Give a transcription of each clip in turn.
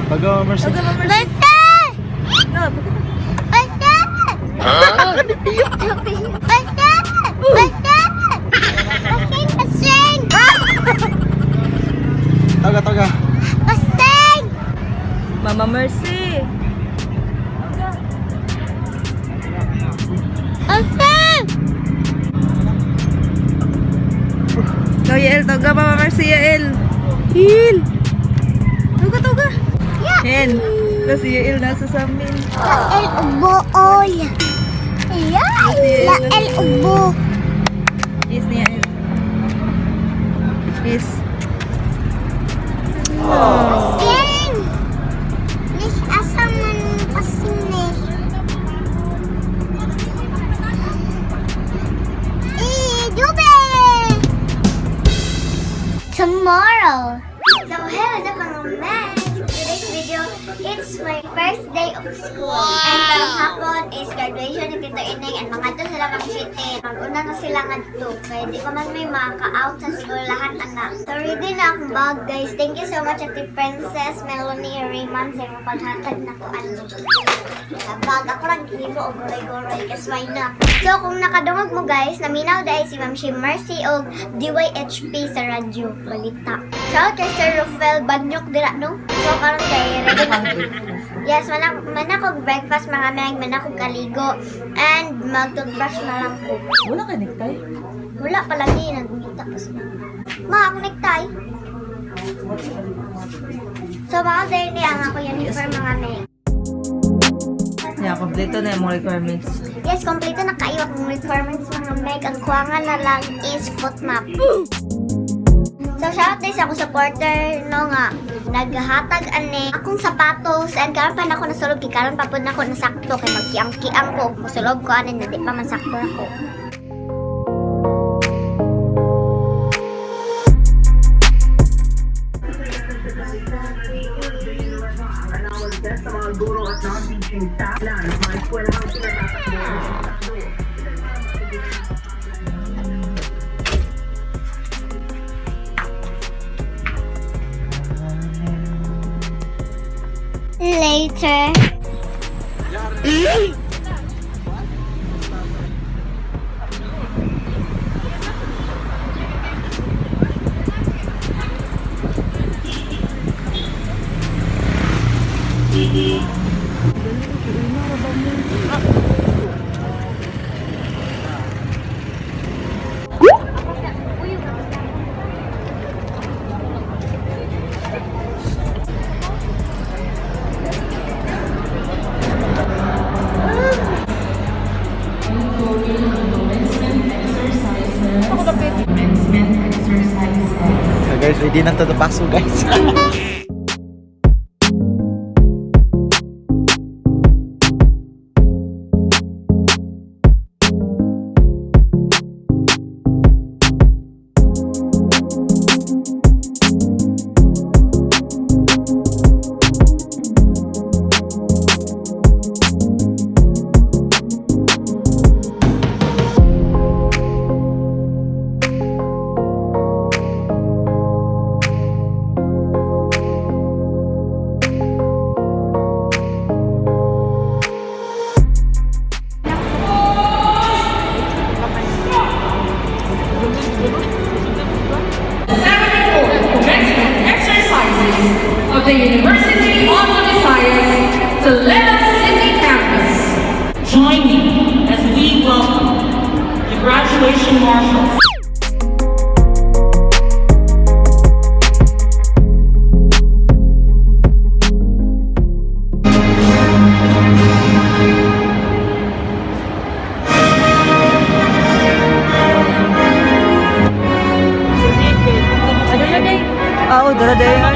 Taga Mercy. Taga Mercy. Basta! Ah, Basta! Basta! Basta! Basing! Taga. Basing! Mama Mercy. Basing! Ikaw, Yael. Taga Mama Mercy, Yael. Yael. Taga. Hen. Tapos si Yael nasa sa amin. El ubo all. La el ubo. Yes ni Yael. Yes. Basing! Nis asam man pasing nis. Dube! Tomorrow. So hello sa mga men. Today's video, it's my first day of school. And karong hapon is graduation ni Tito Ineng and mga to sila mag-shitting. Mag-una na sila nga to. Kaya di pa man may maka-out sa school lahat anak. So ready na akong bag guys. Thank you so much Ate Princess Melanie Raymond sa mga paghatag na ko ano. Bag ako lang hibo o goray-goray kasway na. So kung nakadungog mo guys, naminaw dahil si Ma'am Shi Mercy o DYHP sa radyo balita. Shout kay Sir Rafael Banyok dira no. So karon kay ready na. Yes, man ako breakfast mga meg, man ako kaligo and mag-toothbrush na lang ko. Wala ka necktie? Wala palagi nagmita pa sa ma ako necktie. So mga day ni ang ako uniform mga meg. Yeah, kompleto na yung mga requirements. Yes, kompleto na kayo akong requirements mga meg. Ang kuwangan na lang is foot map. So, shout out sa akong supporter, no nga, naghatag ani akong sapatos and karon pa na ako nasulog, karon pa pud na ako nasakto kay magkiang-kiang ko, musulog ko ani hindi pa man sakto ako. Sa mga guro at non-teaching staff lang ng mga eskwelahang pinatatakbo. Later. So guys, ready na to the paso guys. Of the University of Visayas to Leda City Campus. Join me as we welcome the graduation marshals. Oo, dara-dara.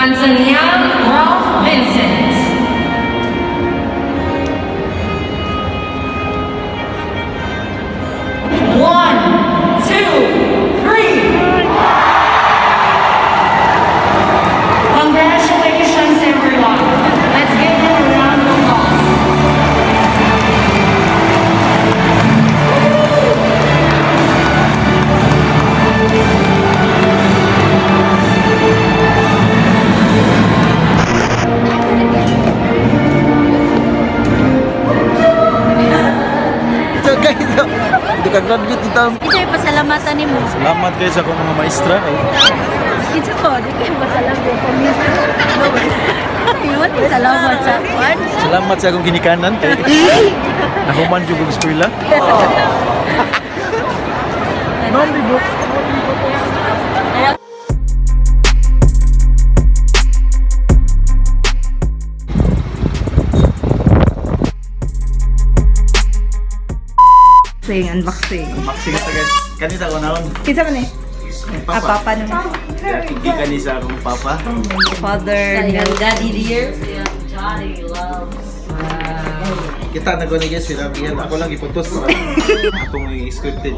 Antoniel Ralph Vincent. One, two, three. Congratulations, everyone. Let's give them a round of applause. So guys, hindi ka graduate dito. Kasi pasalamatan ni mo. Salamat kayo sa akong mga maestra. Ito ko, di kayo pasalamatan ko. Yun, salamat sa kwan. Salamat sa akong ginikanan. Nahuman yung kong eskwela. Unboxing. Maxing sa guys. Kanita ko naon. Kinsa man eh? Papa naman. Hindi kanisa akong papa. Father. Daddy dear. Johnny loves. Kita na ko ni guys, sila yan. Ako lang iputos. Akong i-scripted.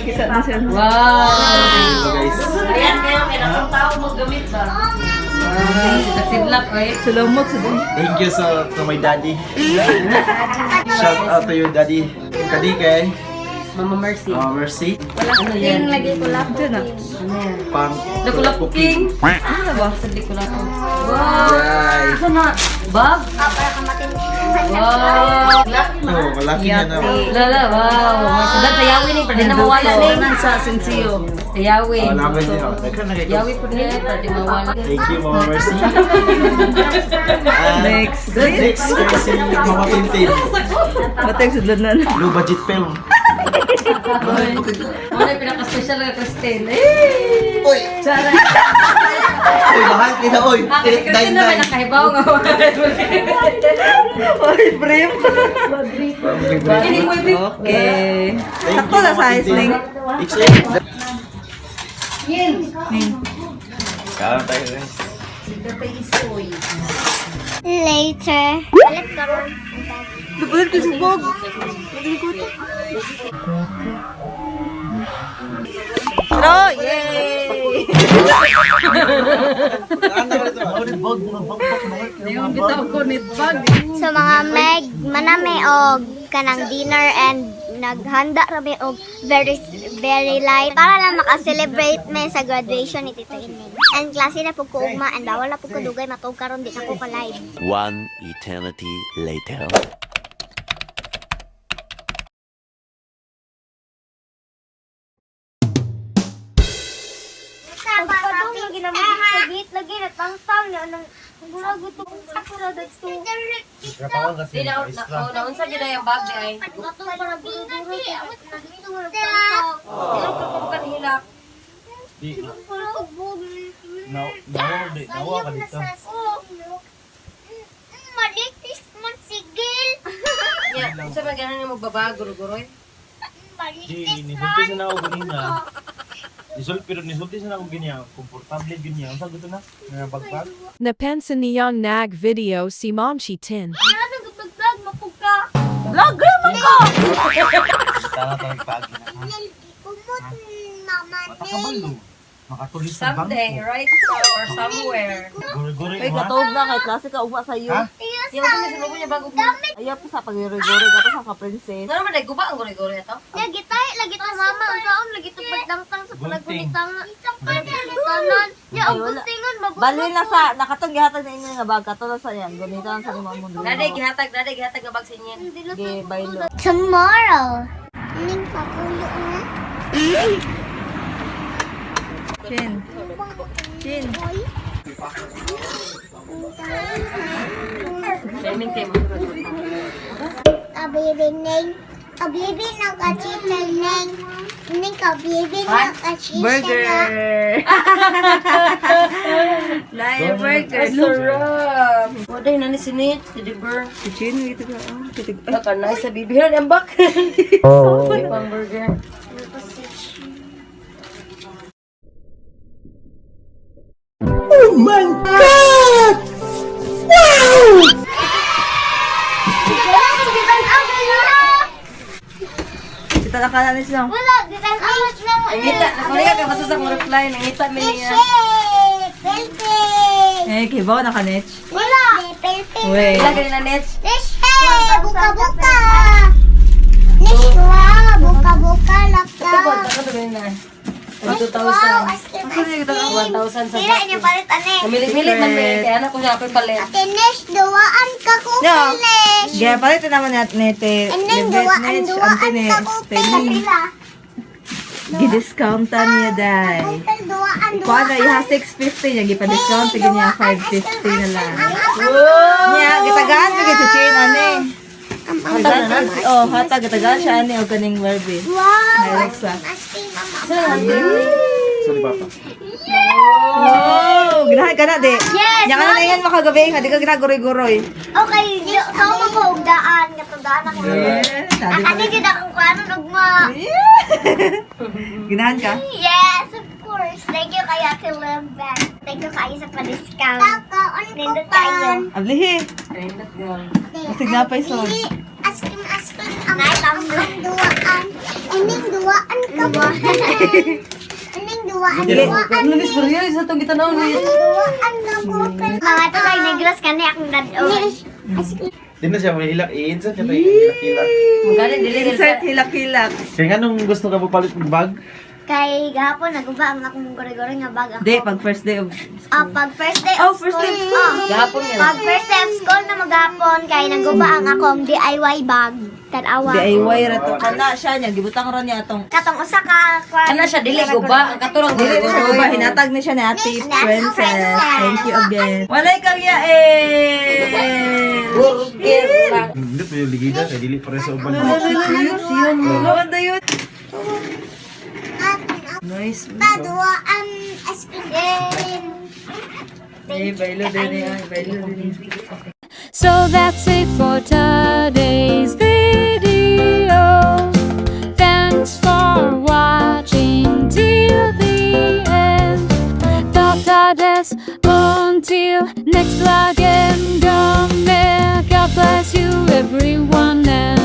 Kita na siya. So guys, Ayan kayo, may nakong tao mag-gamit ba? Sidlak, eh. Sulamot sa dun. thank you to my daddy. Shout out to your daddy. Kadi kay Mama Mercy. Mercy. Ano yan? Lagi ko lang dyan ah. Pang Lakulap King. Ano ba? Sa Lakulap. Yay. Ito na. Bag? Para kamatin. Wow. Oh, malaki na na. Lala, wow. Masulat sa yawi ni, pwede na mawala ni. Sa Sensio. Sa yawi. Oh, laban din ako. Yawi po niya, pwede mawala. Thank you, Mama Mercy. Next. Next, kasi Mama Tintin. Batay sa dun na. Low budget film. Ano yung pinaka-special na Christine? Uy! Chara. Uy, mahal kita, uy! Kasi Christine naman nakahibaw nga. Oy, brief. Hindi mo ibig. Okay. Thank Sakto you, na Mama size Tintin. ning. XL. Karon tayo guys. Later. Balik ka ron. Dubulit ko sa bog. Pero, yay! Yung bitaw ko nit bag. So mga meg, manami og kanang dinner and naghanda rami og very light para lang maka-celebrate me sa graduation ni Tito Ining. And klase na pug ko ugma and bawal na pug ko dugay matug karon di na ko ka-live. One eternity later. Lagi na tangtang niya nang gulago to sa pura dito. Di na, naunsa gina yung bag di ay. Gato para buru-buru dito wala Di na ko kanila. Nawa ka dito. Malitis man sigil. Ya, unsa man ganan mo baba guro-guroy? Malitis Nisulti na ako ganina. Pero nisulti na ako ganyan. Komportable ganyan. Ang sagot na? Bagbag? Napansin niyang nag video si Momshi Tin. Ano gupag-vlog mapugka? Vlogger mo ko! Tara tayo pagi na. Kumot naman Matakabalo. Makatulis sa bangko. Someday, right now or somewhere. Guri-guri Ay, mo ha? katog na kay klase ka ugma sa iyo. Ha? Yung sa mga niya bago mo. Ayaw pa sa pagirigori ka sa ka-princess. Ano man guba ang guri-guri ito? Lagi tayo, lagi to mama. Ang taon, lagi to pagdangtang sa palagunitang. Pagdangtanan. Ya, ang guntingan, mabuto. Bali na sa nakatong gihatag na inyo nga bag katulad sa yan. Gunita sa lima mo. Daday gihatag nga bag sa inyo. Di baylo. Tomorrow. Ning papulo na. Chin. Chin. Shaming kayo. Kabibing Ning. Kabibing ng kachita Ning. Ning kabibing ng kachita na. Burger. Live burger. Sarap. Waday na ni sinit, si Dibber. Si Chin, ito ka. Titig. Baka na sa bibihan ang bak. May pang burger. Kita nakalan ni siya. Wala, di tayo out na. Nangita, nakuliga ka basta sa kong reply. Nangita mi niya. Eh, kibaw na ka, Nech. Wala. Pelte. Wait. Ilagay na, Nech. Nishe, buka-buka. Nishwa, buka-buka, laptop. Ako to na. Wow, 2,000. asking Ako na ito 1,000 sa Sila inyong palit, ane. Namili-mili man may kaya anak ko siya ako'y palit. Ate Nish, duwaan ka ko, No. Nish. Gaya palit naman natin nete. Aneng duwaan ka ko, pila. Gidiscountan niya, day. Duwaan, Kuha na, iha 650 niya. Gipa-discount, tigil niya 550 na lang. Niya, gitagaan, bigay sa chain, ane. Oh, hata, gitagaan siya, ane, o kaning Barbie. Wow. Alexa. Asking mama. Sorry, Papa. Oh, ginahan ka na, di. Yes, Nya ka na yan makagabi, hindi ka ginaguroy-guroy. Okay, ikaw mag-uugdaan. Katundaan ako. Sabi ko. Akali din akong kuano nagma. Ginahan ka? Yes, of course. Thank you kaya to Lembeck. Thank you kayo sa pa-discount. Nindot kayo. Ablihi. Kasi napay son. Asking, ang duwaan. Ining duwaan ka ba? Ining duwaan. Lumis Maria, isa itong gitanaw niya. Duwaan na mo. Mga to kay negros kani akong dad-on. Di na siya may hilak. I-insert niya tayo hilak-hilak. Insert hilak-hilak. Kaya nga nung gusto ka palit ng bag, Kay gahapon naguba ang akong gore-gore nga bag ako. Di, pag first day of... Pag first day Oh, of first day of school. school. Gahapon yan. Pag first day of school na maghapon, kay naguba ang akong DIY bag. Tanawa. DIY rato ka na siya niya. Gibutang ron niya itong... Katong usa ka Ano siya, dili guba. Ang katurang dili siya guba. Hinatag ni siya ni Ate Princess. Thank you again. Walay kang yael! hindi pa yung ligida. Kaya dili pa rin sa uban. Gawanda yun. Nice. Paduaan eskutin. Eh, bailo din eh. Bailo din eh. So that's it for today's video. Thanks for watching till the end. Dr. Des, until next vlog and God bless you everyone. And